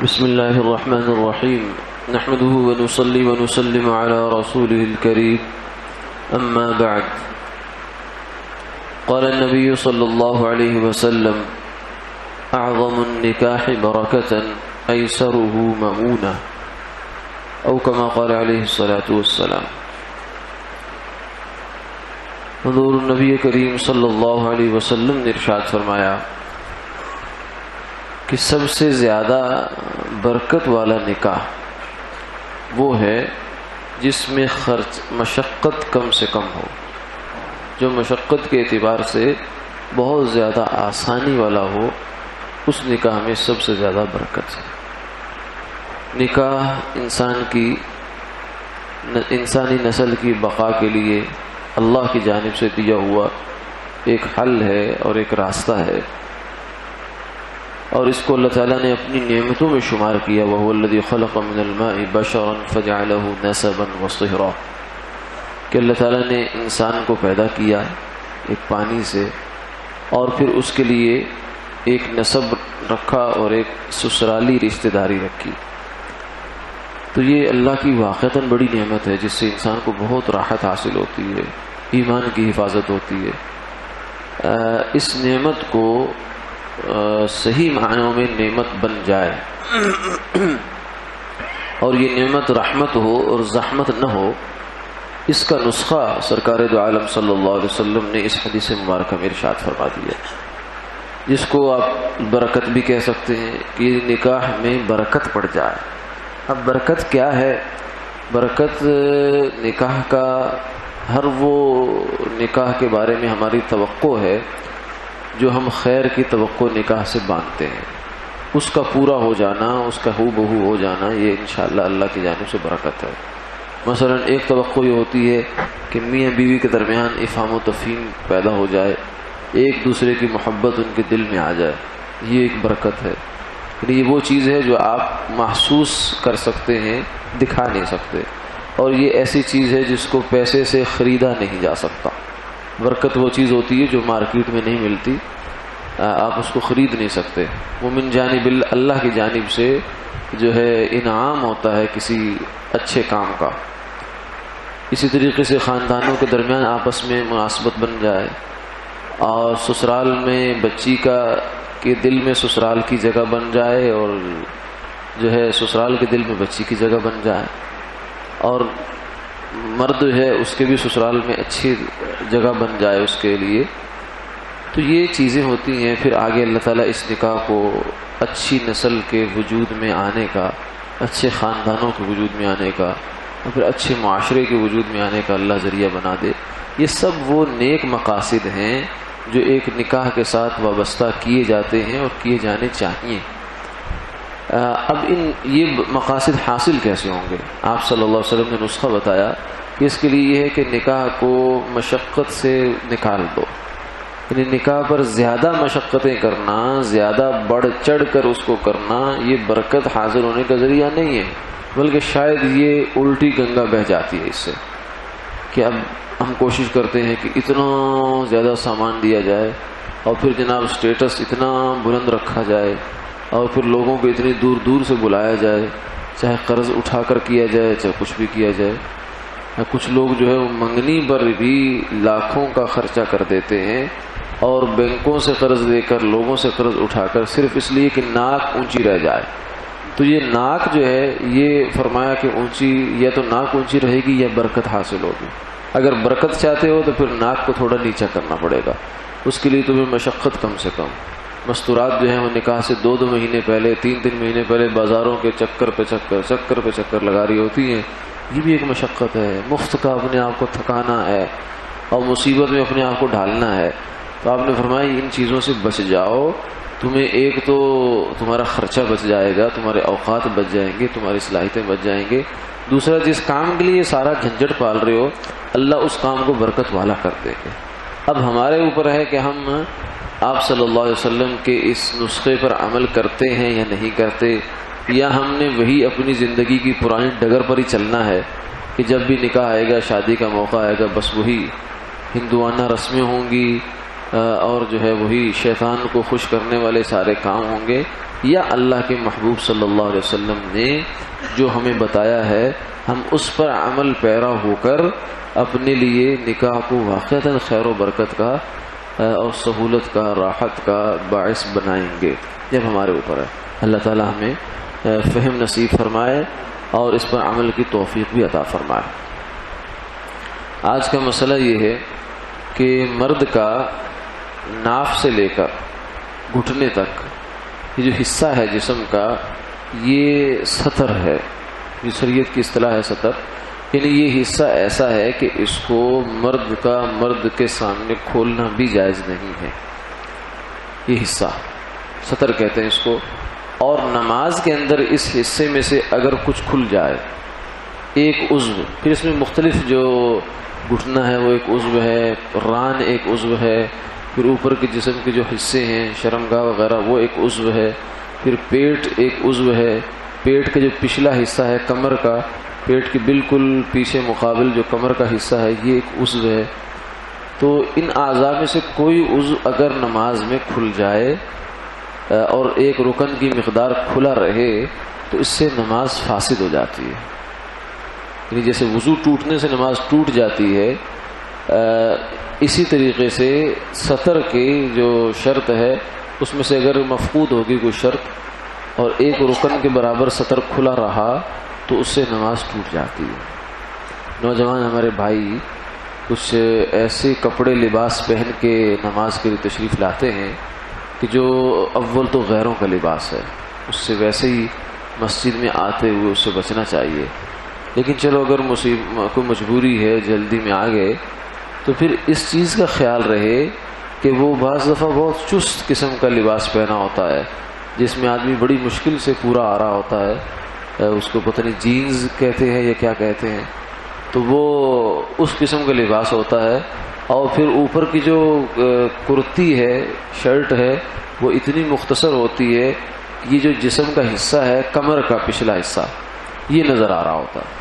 بسم الله الرحمن الرحيم نحمده ونصلي ونسلم على رسوله الكريم أما بعد قال النبي صلى الله عليه وسلم أعظم النكاح بركة أيسره مؤونة أو كما قال عليه الصلاة والسلام۔ حضور نبی کریم صلی اللہ علیہ وسلم نے ارشاد فرمایا کہ سب سے زیادہ برکت والا نکاح وہ ہے جس میں خرچ مشقت کم سے کم ہو، جو مشقت کے اعتبار سے بہت زیادہ آسانی والا ہو، اس نکاح میں سب سے زیادہ برکت ہے۔ نکاح انسانی نسل کی بقا کے لیے اللہ کی جانب سے دیا ہوا ایک حل ہے اور ایک راستہ ہے، اور اس کو اللہ تعالیٰ نے اپنی نعمتوں میں شمار کیا۔ وَهُوَ الَّذِي خَلَقَ مِنَ الْمَاءِ بَشَرًا فَجَعَلَهُ نَسَبًا وَصِهْرًا، کہ اللہ تعالیٰ نے انسان کو پیدا کیا ایک پانی سے، اور پھر اس کے لیے ایک نسب رکھا اور ایک سسرالی رشتہ داری رکھی۔ تو یہ اللہ کی واقعتاً بڑی نعمت ہے جس سے انسان کو بہت راحت حاصل ہوتی ہے، ایمان کی حفاظت ہوتی ہے۔ اس نعمت کو صحیح معنوں میں نعمت بن جائے اور یہ نعمت رحمت ہو اور زحمت نہ ہو، اس کا نسخہ سرکار دو عالم صلی اللہ علیہ وسلم نے اس حدیث مبارکہ میں ارشاد فرما دیا، جس کو آپ برکت بھی کہہ سکتے ہیں کہ نکاح میں برکت پڑ جائے۔ اب برکت کیا ہے؟ برکت نکاح کا ہر وہ نکاح کے بارے میں ہماری توقع ہے جو ہم خیر کی توقع نکاح سے باندھتے ہیں، اس کا پورا ہو جانا، اس کا ہو بہو ہو جانا، یہ انشاءاللہ اللہ کی جانب سے برکت ہے۔ مثلا ایک توقع یہ ہوتی ہے کہ میاں بیوی کے درمیان افہام و تفہیم پیدا ہو جائے، ایک دوسرے کی محبت ان کے دل میں آ جائے، یہ ایک برکت ہے۔ یعنی یہ وہ چیز ہے جو آپ محسوس کر سکتے ہیں، دکھا نہیں سکتے، اور یہ ایسی چیز ہے جس کو پیسے سے خریدا نہیں جا سکتا۔ برکت وہ چیز ہوتی ہے جو مارکیٹ میں نہیں ملتی، آپ اس کو خرید نہیں سکتے، وہ من جانب اللہ کی جانب سے جو ہے انعام ہوتا ہے کسی اچھے کام کا۔ اسی طریقے سے خاندانوں کے درمیان آپس میں مناسبت بن جائے، اور سسرال میں بچی کے دل میں سسرال کی جگہ بن جائے، اور جو ہے سسرال کے دل میں بچی کی جگہ بن جائے، اور مرد ہے اس کے بھی سسرال میں اچھی جگہ بن جائے اس کے لیے۔ تو یہ چیزیں ہوتی ہیں۔ پھر آگے اللہ تعالیٰ اس نکاح کو اچھی نسل کے وجود میں آنے کا، اچھے خاندانوں کے وجود میں آنے کا، اور پھر اچھے معاشرے کے وجود میں آنے کا اللہ ذریعہ بنا دے۔ یہ سب وہ نیک مقاصد ہیں جو ایک نکاح کے ساتھ وابستہ کیے جاتے ہیں اور کیے جانے چاہیے۔ اب یہ مقاصد حاصل کیسے ہوں گے؟ آپ صلی اللہ علیہ وسلم نے نسخہ بتایا کہ اس کے لیے یہ ہے کہ نکاح کو مشقت سے نکال دو، یعنی نکاح پر زیادہ مشقتیں کرنا، زیادہ بڑھ چڑھ کر اس کو کرنا، یہ برکت حاصل ہونے کا ذریعہ نہیں ہے، بلکہ شاید یہ الٹی گنگا بہہ جاتی ہے اس سے، کہ اب ہم کوشش کرتے ہیں کہ اتنا زیادہ سامان دیا جائے، اور پھر جناب سٹیٹس اتنا بلند رکھا جائے، اور پھر لوگوں کو اتنی دور دور سے بلایا جائے، چاہے قرض اٹھا کر کیا جائے، چاہے کچھ بھی کیا جائے۔ کچھ لوگ جو ہے وہ منگنی پر بھی لاکھوں کا خرچہ کر دیتے ہیں، اور بینکوں سے قرض لے کر، لوگوں سے قرض اٹھا کر، صرف اس لیے کہ ناک اونچی رہ جائے۔ تو یہ ناک جو ہے، یہ فرمایا کہ اونچی، یا تو ناک اونچی رہے گی یا برکت حاصل ہوگی۔ اگر برکت چاہتے ہو تو پھر ناک کو تھوڑا نیچا کرنا پڑے گا، اس کے لیے تمہیں مشقت کم سے کم۔ مستورات جو ہیں وہ نکاح سے 2 مہینے پہلے، 3 مہینے پہلے بازاروں کے چکر پہ چکر لگا رہی ہوتی ہیں، یہ بھی ایک مشقت ہے۔ مفت کا اپنے آپ کو تھکانا ہے اور مصیبت میں اپنے آپ کو ڈالنا ہے۔ تو آپ نے فرمایا ان چیزوں سے بچ جاؤ، تمہیں ایک تو تمہارا خرچہ بچ جائے گا، تمہارے اوقات بچ جائیں گے، تمہاری صلاحیتیں بچ جائیں گے، دوسرا جس کام کے لیے سارا جھنجھٹ پال رہے ہو، اللہ اس کام کو برکت والا کر دیں گے۔ اب ہمارے اوپر ہے کہ ہم آپ صلی اللہ علیہ وسلم کے اس نسخے پر عمل کرتے ہیں یا نہیں کرتے، یا ہم نے وہی اپنی زندگی کی پرانی ڈگر پر ہی چلنا ہے کہ جب بھی نکاح آئے گا، شادی کا موقع آئے گا، بس وہی ہندوانہ رسمیں ہوں گی، اور جو ہے وہی شیطان کو خوش کرنے والے سارے کام ہوں گے، یا اللہ کے محبوب صلی اللہ علیہ وسلم نے جو ہمیں بتایا ہے ہم اس پر عمل پیرا ہو کر اپنے لیے نکاح کو واقعتاً خیر و برکت کا اور سہولت کا، راحت کا باعث بنائیں گے، جب ہمارے اوپر ہے۔ اللہ تعالی ہمیں فہم نصیب فرمائے اور اس پر عمل کی توفیق بھی عطا فرمائے۔ آج کا مسئلہ یہ ہے کہ مرد کا ناف سے لے کر گھٹنے تک یہ جو حصہ ہے جسم کا، یہ سطر ہے، یہ شریعت کی اصطلاح ہے سطر، یعنی یہ حصہ ایسا ہے کہ اس کو مرد کے سامنے کھولنا بھی جائز نہیں ہے۔ یہ حصہ سطر کہتے ہیں اس کو، اور نماز کے اندر اس حصے میں سے اگر کچھ کھل جائے، ایک عضو، پھر اس میں مختلف جو گھٹنا ہے وہ ایک عضو ہے، ران ایک عضو ہے، پھر اوپر کے جسم کے جو حصے ہیں شرمگاہ وغیرہ وہ ایک عضو ہے، پھر پیٹ ایک عضو ہے، پیٹ کا جو پچھلا حصہ ہے کمر کا، پیٹ کے بالکل پیچھے مقابل جو کمر کا حصہ ہے یہ ایک عضو ہے۔ تو ان اعضاء میں سے کوئی عضو اگر نماز میں کھل جائے اور ایک رکن کی مقدار کھلا رہے تو اس سے نماز فاسد ہو جاتی ہے، یعنی جیسے وضو ٹوٹنے سے نماز ٹوٹ جاتی ہے، اسی طریقے سے سطر کی جو شرط ہے اس میں سے اگر مفقود ہوگی کوئی شرط اور ایک رکن کے برابر سطر کھلا رہا تو اس سے نماز ٹوٹ جاتی ہے۔ نوجوان ہمارے بھائی کچھ ایسے کپڑے لباس پہن کے نماز کے لیے تشریف لاتے ہیں کہ جو اول تو غیروں کا لباس ہے، اس سے ویسے ہی مسجد میں آتے ہوئے اس سے بچنا چاہیے، لیکن چلو اگر کوئی مجبوری ہے جلدی میں آ گئے تو پھر اس چیز کا خیال رہے کہ وہ بعض دفعہ بہت چست قسم کا لباس پہنا ہوتا ہے جس میں آدمی بڑی مشکل سے پورا آ رہا ہوتا ہے، اس کو پتہ نہیں جینز کہتے ہیں یا کیا کہتے ہیں، تو وہ اس قسم کا لباس ہوتا ہے، اور پھر اوپر کی جو کرتی ہے شرٹ ہے وہ اتنی مختصر ہوتی ہے کہ یہ جو جسم کا حصہ ہے کمر کا پچھلا حصہ یہ نظر آ رہا ہوتا ہے،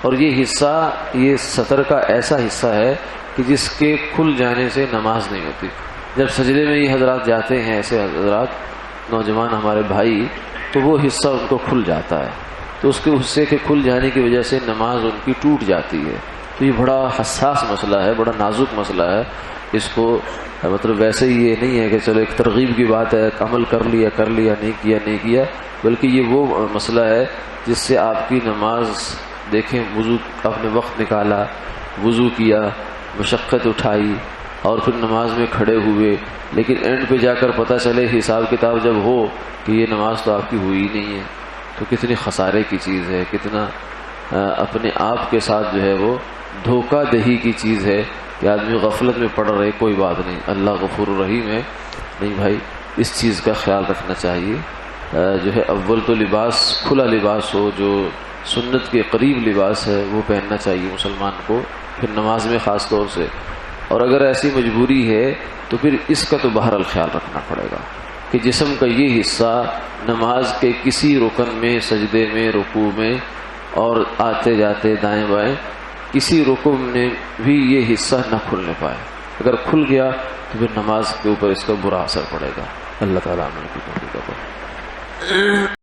اور یہ حصہ یہ سطر کا ایسا حصہ ہے کہ جس کے کھل جانے سے نماز نہیں ہوتی۔ جب سجدے میں یہ حضرات جاتے ہیں، ایسے حضرات نوجوان ہمارے بھائی، تو وہ حصہ ان کو کھل جاتا ہے، تو اس کے حصے کے کھل جانے کی وجہ سے نماز ان کی ٹوٹ جاتی ہے۔ تو یہ بڑا حساس مسئلہ ہے، بڑا نازک مسئلہ ہے، اس کو مطلب ویسے ہی یہ نہیں ہے کہ چلو ایک ترغیب کی بات ہے، عمل کر لیا نہیں کیا، بلکہ یہ وہ مسئلہ ہے جس سے آپ کی نماز، دیکھیں وضو آپ نے وقت نکالا، وضو کیا، مشقت اٹھائی اور پھر نماز میں کھڑے ہوئے، لیکن اینڈ پہ جا کر پتہ چلے حساب کتاب جب ہو کہ یہ نماز تو آپ کی ہوئی ہی نہیں ہے، تو کتنی خسارے کی چیز ہے، کتنا اپنے آپ کے ساتھ جو ہے وہ دھوکہ دہی کی چیز ہے کہ آدمی غفلت میں پڑ رہے، کوئی بات نہیں، اللہ غفور الرحیم ہے۔ نہیں بھائی، اس چیز کا خیال رکھنا چاہیے، جو ہے اول تو لباس کھلا لباس ہو، جو سنت کے قریب لباس ہے وہ پہننا چاہیے مسلمان کو، پھر نماز میں خاص طور سے، اور اگر ایسی مجبوری ہے تو پھر اس کا تو بہرحال خیال رکھنا پڑے گا کہ جسم کا یہ حصہ نماز کے کسی رکن میں، سجدے میں، رکوع میں اور آتے جاتے دائیں بائیں کسی رکن میں بھی یہ حصہ نہ کھلنے پائے، اگر کھل گیا تو پھر نماز کے اوپر اس کا برا اثر پڑے گا۔ اللہ تعالیٰ عمل کی توفیق عطا فرمائے۔